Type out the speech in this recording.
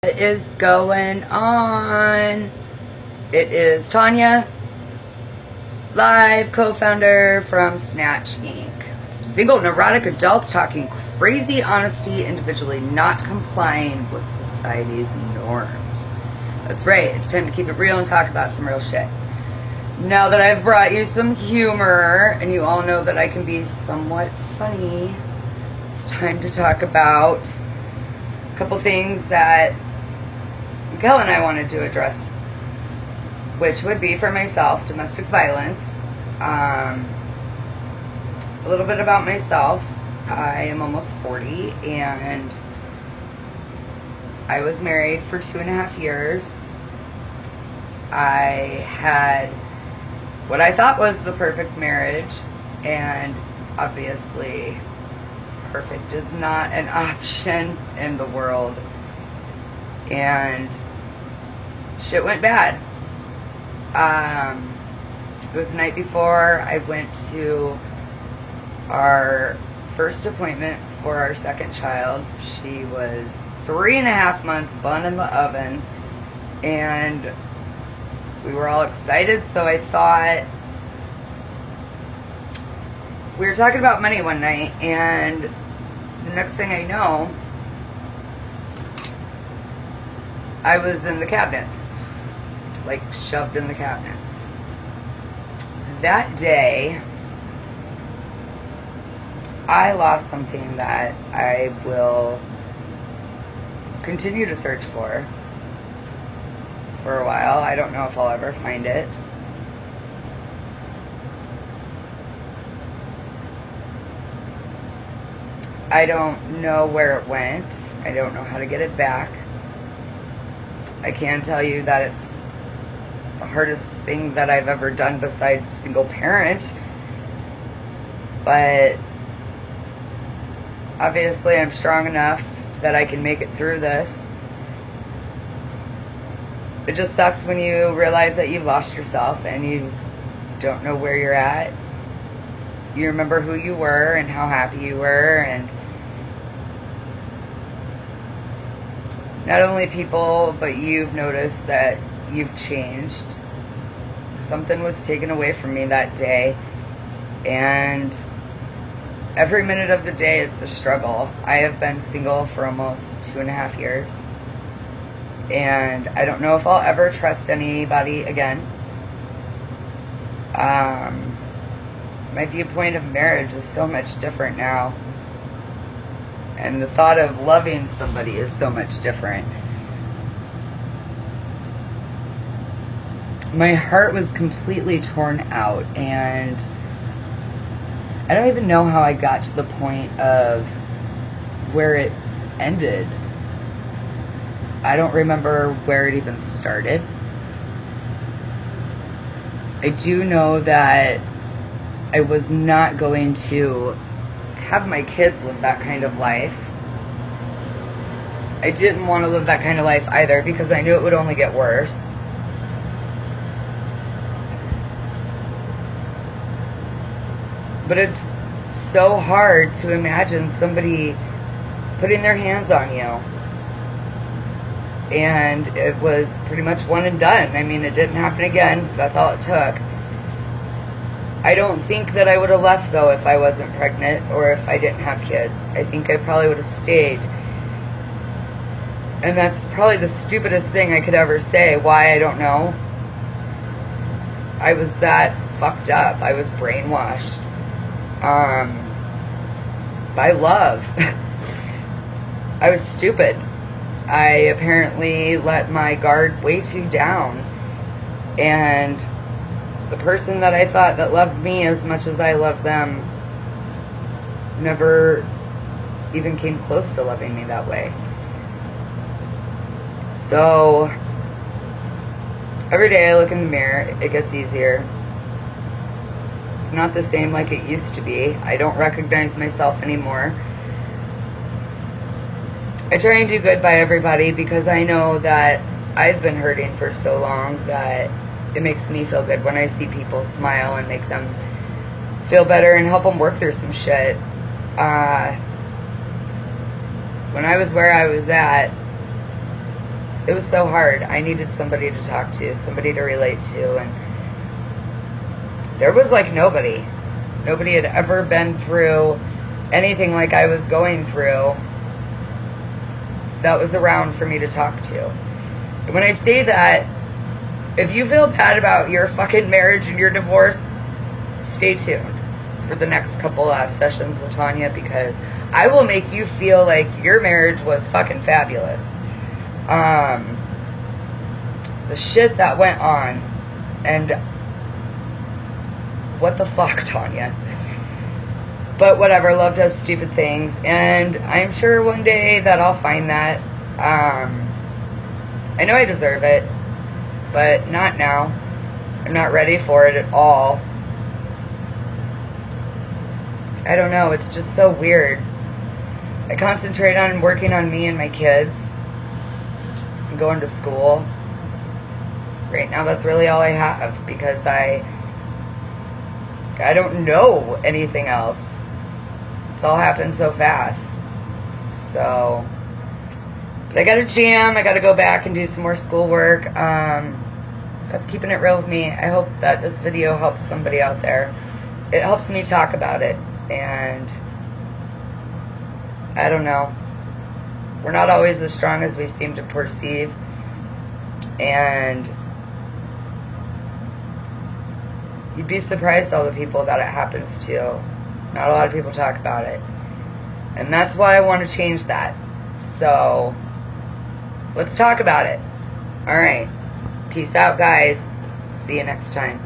What is going on? It is Tonya, live co-founder from SNATCH Inc. Single neurotic adults talking crazy honesty individually, not complying with society's norms. That's right, it's time to keep it real and talk about some real shit. Now that I've brought you some humor, and you all know that I can be somewhat funny, it's time to talk about a couple things that Miguel and I wanted to address, which would be for myself, domestic violence. A little bit about myself. I am almost 40 and I was married for 2.5 years. I had what I thought was the perfect marriage, and obviously perfect is not an option in the world. And shit went bad. It was the night before I went to our first appointment for our second child. She was 3.5 months, bun in the oven, and we were all excited, so I thought, we were talking about money one night, and the next thing I know, I was in the cabinets, like shoved in the cabinets. That day, I lost something that I will continue to search for a while. I don't know if I'll ever find it. I don't know where it went. I don't know how to get it back. I can tell you that it's the hardest thing that I've ever done besides single parent. But obviously I'm strong enough that I can make it through this. It just sucks when you realize that you've lost yourself and you don't know where you're at. You remember who you were and how happy you were, and not only people, but you've noticed that you've changed. Something was taken away from me that day, and every minute of the day it's a struggle. I have been single for almost 2.5 years, and I don't know if I'll ever trust anybody again. My viewpoint of marriage is so much different now. And the thought of loving somebody is so much different. My heart was completely torn out, and I don't even know how I got to the point of where it ended. I don't remember where it even started. I do know that I was not going to have my kids live that kind of life. I didn't want to live that kind of life either, because I knew it would only get worse. But it's so hard to imagine somebody putting their hands on you. And it was pretty much one and done. I mean, it didn't happen again. That's all it took. I don't think that I would have left, though, if I wasn't pregnant or if I didn't have kids. I think I probably would have stayed. And that's probably the stupidest thing I could ever say. Why, I don't know. I was that fucked up. I was brainwashed by love. I was stupid. I apparently let my guard way too down. And the person that I thought that loved me as much as I loved them never even came close to loving me that way. So every day I look in the mirror, it gets easier. It's not the same like it used to be. I don't recognize myself anymore. I try and do good by everybody, because I know that I've been hurting for so long that it makes me feel good when I see people smile and make them feel better and help them work through some shit. When I was where I was at, It was so hard. I needed somebody to talk to, somebody to relate to, and there was like nobody. Nobody had ever been through anything like I was going through that was around for me to talk to. And when I say that, if you feel bad about your fucking marriage and your divorce, stay tuned for the next couple sessions with Tonya, because I will make you feel like your marriage was fucking fabulous. The shit that went on, and what the fuck, Tonya. But whatever, love does stupid things, and I'm sure one day that I'll find that. I know I deserve it, but not now. I'm not ready for it at all. I don't know, it's just so weird. I concentrate on working on me and my kids and going to school. Right now, that's really all I have, because I don't know anything else. It's all happened so fast. So, but I got to jam. I got to go back and do some more schoolwork. That's keeping it real with me. I hope that this video helps somebody out there. It helps me talk about it. And I don't know. We're not always as strong as we seem to perceive. And you'd be surprised all the people that it happens to. Not a lot of people talk about it. And that's why I want to change that. So, let's talk about it. Alright. Peace out, guys. See you next time.